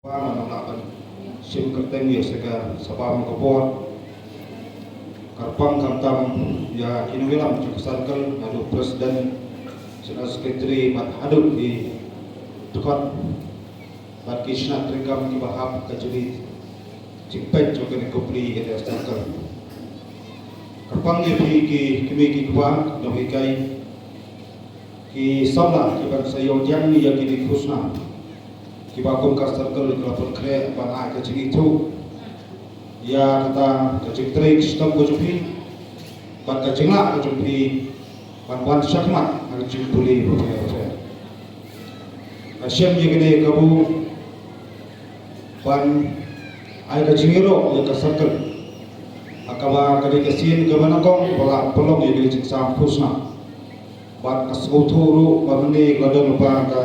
Manalakan sim kerteng ya sega sabam kapor karpang kamtam ya kinuwilam cukasarkal adu presiden sena sekretari mat haduk di dekat bat kisna trikam ki bahap kajuri cipet jokan kopli ke dasarkal karpang ya ki kimi ki kuang no hikai ki sabla ki ban sayo jang ni ya ki khusna kiba kum ka circle ka pun kre ban ai ka chigi thu ya kata ka chig trik stam ko jupi ban ka jingla ko jupi ban shakmat ka chig puli ko fe asyam yegene kabu ban ai ka chingiro ya ka circle akawa ka de kasin ka banakong wala polong yegene chig sam khusna ban ka suturu ban ne gadon pa ka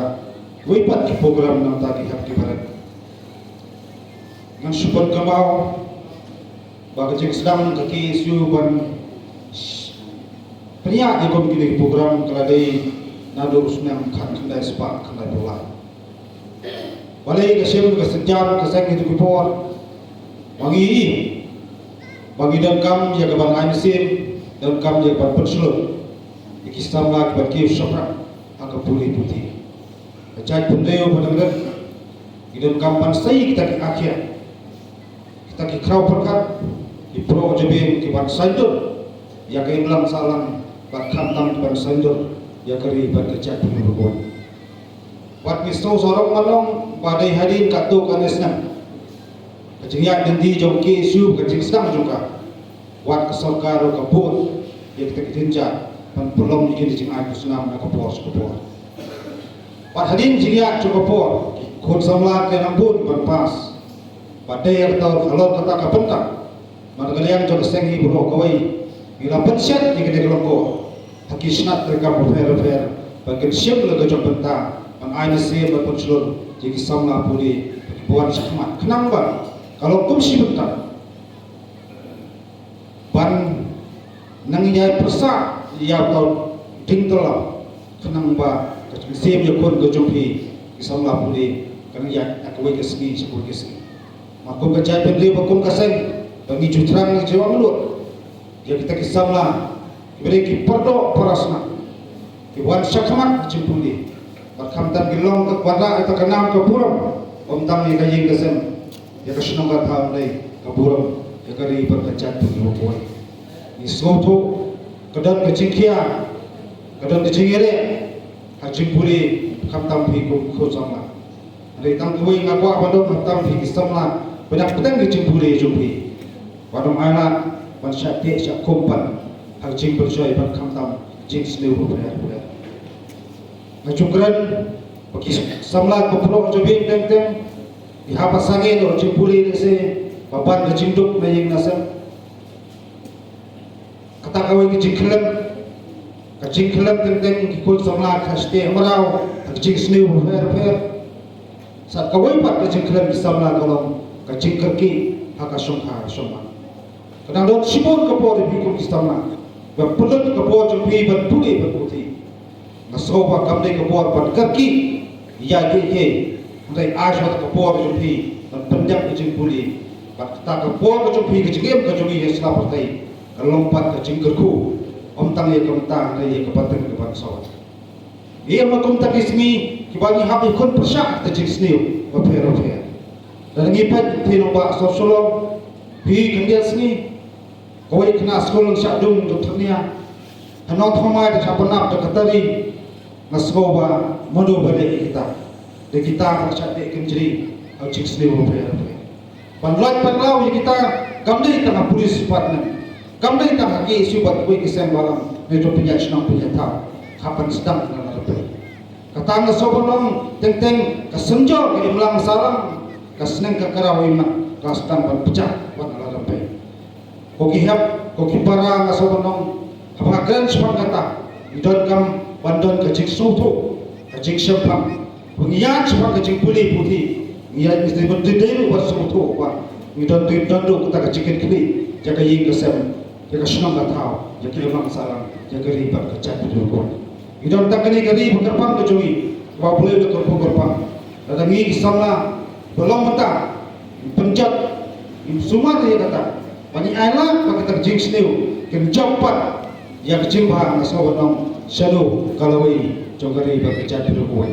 wipat ki program ng tadi hap ki barat ngan support kamau baga jeng sedang kaki suban pria di kom kini program keladai nado usnam khan khandai spa khandai bola balai ka sem ka sejam ka sang itu kipor wangi bagi dan kam ya ka ban ai sim dan kam ya ban pensulun ikistam la ka ki sopra aka puli putih Cai pendeo pada hidup kampan sai kita ke akhir kita ke krau perkat di pro jebin ke ban sandur ya ke imlam salam bat khantam ban sandur ya keri ban kecak berbuat wat misto sorong manong badai hadin katu kanesna kecingyak nanti jongki su kecing sedang juga wat kesorkar kapur ya kita ketinja ban pelom jadi cing ai kusnam na kapor Pat hadin jingya cukupor khut samla ke nambun ban pas padai atau kalau kata kapentak margaliang jog sengi bro kawai bila pensiat di gede kelompo haki snat mereka berfer bagian siap lega jog benta ban aini se ban slur jigi samla puli buan sakmat kenapa kalau kumsi benta ban nanginya persa ya atau tingtala kenapa Sim ya kon go jumpi isalla puli kan ya akwai kesni sebut kesni makum ka jai pemli makum ka sen bagi jutrang jawa mulut ya kita kisamla beri ki perdo parasna ki wan syakmat cimpuli bakam tan gilong ka wala ata kanam ka puram om tam ni kaying kesen ya ka sunong ka taon dai ka puram ya kari berkacat puli boy ni soto kadan ka cingkia kadan ka cingere hajim puli khamtam phi ko khosama re tam kuwi ngakwa bandom khamtam phi kisamla bedak pedang ke cimpuli jumpi wadom aina ban syati syak kompan hajim berjoy ban khamtam jing sleu rupiah ngajukran bagi samla ko pro jobin teng di hapa sange no cimpuli se baban ke cinduk maying nasam kata kawai ke jingklem kacing kelam tentang kikul samla kaste merau kacing sniu fer saat kawai pat kacing kelam samla kolom kacing kerki haka songha soma kadang dot sibur kapor bikul samla ba pulut kapor jumpi ban puli ban puti nasoba kamde kapor ban kerki ya ke ndai ashot kapor jumpi ban pendap kacing puli bat ta kapor jumpi kacing kajumi hesla partai kalompat kacing kerku om tang ye kamtang ye kapatan ke bangsawat ia makum takismi kibagi habi kon persyak ta jigsniu wa pero dan ngipat tino ba sosolong bi kendiasni koi kena sekolah syadung dokternya hanot homai ta chapanap ta katari nasgoba mono bale kita de kita persyak de kenjri au jigsniu wa pero panlai panlau ye kita gamdei ta polis partner Kamdai tak haki isu buat kui kisah balam Nejo punya senang punya tahu Kapan sedang dalam lepai Katang sobolong teng-teng kesenjol ke imlang salam Keseneng ke karawi mak Kastan ban pecah buat dalam lepai Koki hap, koki para ngasobolong Hapakan sepang kata Idon kam bandon kecik sutu Kecik sepang Pengian sepang kecik puli putih Ngian istri berdiri buat sutu Idon tu idon kita kecikin kini Jaga ying kesem Jaga senang tak tahu, jaga lemang salam, jaga ribat kecat berjumpa. Idon tak kini kali berkerpang kejui, bawa boleh berkerpang. Dan ini kisahlah belum mentah penjat semua dia kata pani aila bagi tak jing sniu ken japat ya kecil bah nasawanong shadow kalawai jogari bagi jat berkuai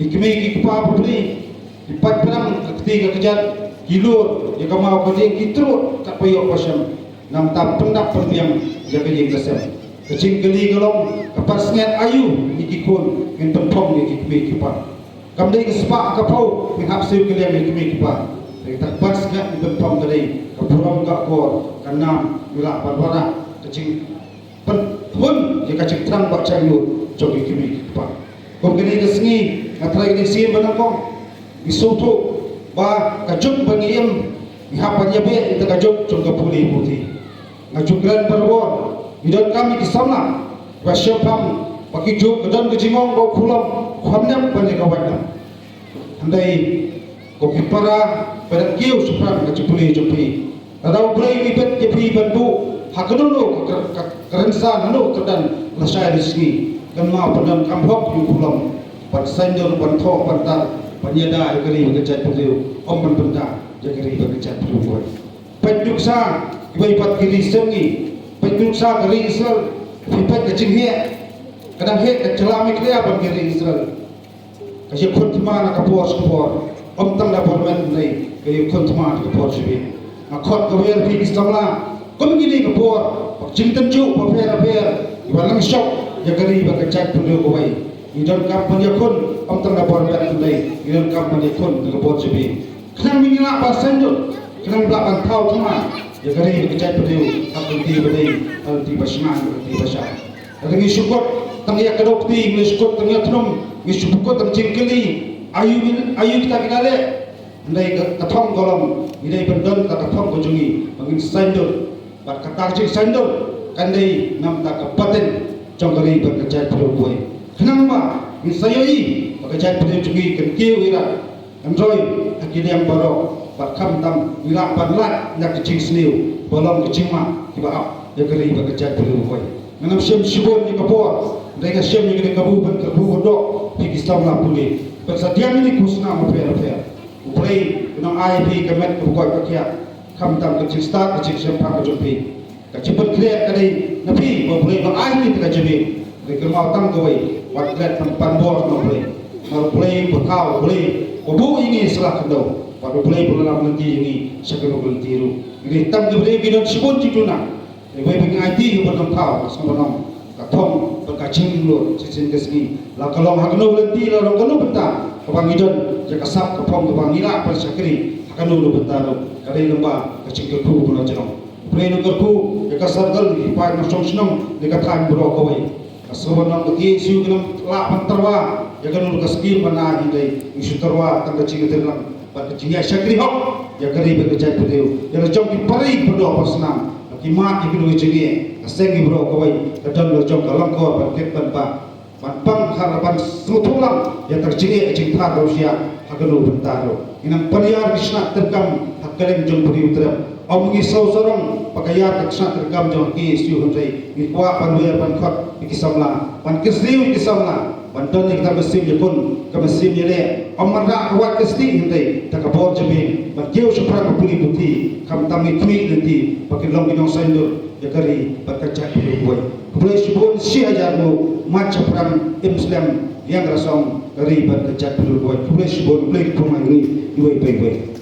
dikemi kipa putri dipat perang ketiga kejat kilur ya kamau kajing kitru tak payok pasam nam tak pendak perbiang ya kajing kesem kecing geli galong kapas ngat ayu ikikun ngin penpom ni kikmi kipa kamdai kespa kapau min hapsiu keliam kikmi kipa tak pas ngat penpom tadi kapuram gak kor kanam wilah barbara kecing penhun ya kecing terang bak cayu jogi kikmi kipa kau kini kesengi ngatrai kini sim benangkong isutu ba kajuk bangiem mihapan yabe ita kajuk chung kapuli putih ngajuk gran perwon idon kami kisamna wa syapam bagi juk kedan kejingong bau kulam khamnam bani kawadam andai ko kipara pada kiu supran kacupuli jupi radau brei mibet jepi bandu hakanono kerensan no kedan lasai rizki dan ma padan kamhok yu kulam pan sanjor pan tho pantar panyada gari bekerja perlu om benda jagari bekerja perlu penduksa ibai pat kiri sengi penduksa gari Israel pipat kecing he kadang he kecelami kria ban gari Israel kasih kuntma nak kapor om tang da format nei kaya kuntma kapor sibi akot kawer pi istamla kom gili kapor cintan ju paper ibalang shop jagari bekerja perlu kawai idon kampanye kun om tang da format nei idon kampanye kun kapor sibi kenang minyak pasan tu kenang belakang kau cuma ya kali kecai perlu aku di badai al di basman di basah lagi syukur tangya kedokti ngi syukur tangya trum ngi syukur tang cingkeli ayu kita kinale ndai kathong golom idai bendon ka kathong kojungi bangin sandul bat katar cing sandul kandai nam ta kapaten jongkali berkecai perlu boy kenang ba ngi sayoi berkecai perlu jungi kenkiu ira Android akhirnya baru berkam tam wirak banlat nak kecing seniu belum kecing mak tiba ya kali bekerja perlu boy menam syam syibun ni kapor mereka syam ni kena kabu dok pergi Islam pulih persediaan ini kusna mafer upray menang IP kemet kebukai pakia kam tam kecing start kecing syam pak kejumpi kecipet clear kali nabi boleh bang ini tidak jadi mereka mau tam kawai waklet panbor no boleh berkau boleh Obu ini salah kedau, pada mulai bulan nanti ini sekarang bulan tiru. Ini tam diberi bidang sebut cipuna. Lebih banyak IT bukan tahu, sama nom. Katom berkacing lu, cincin kesini. Lah kalau hakno bulan tiru, kalau kalau betah, kabang idon, jika sab kapom kabang ila persakri, hakno lu betah lu. Kali lembah kacing kerku bulan jenong. Mulai lu kerku, jika sargal hipai masong senong, jika time berok kawai. Kasawan nom beti siu kenam lak panterwa. Ya kan urus skim mana hindai isu terwa tangga cing terlang pada cingnya syakri hok ya kari bekerja perlu ya jom di pari perlu pasnam kimat ibu cingi asengi bro kawai kadang lo jom kalang kor berket banpa banpang harapan selutulang ya tercingi cing thar Rusia haganu bentaro inang paniar kisna terkam hakkalem jom peri utra om ngisau sorong pakayar kisna terkam jom ki isu hundai ikwa panwir pankot ikisamla pankisliu ikisamla Bantuan kita mesim jepun ke mesim jele amarga awak kesti hindai tak kabor jebin bagiu supra kapuli putih kam tami tweet nanti pakai long binong sandur ya kari berkaca di buai boleh sebut si ajarmu macam perang Islam yang rasong kari berkaca di buai boleh sebut boleh pun ini buai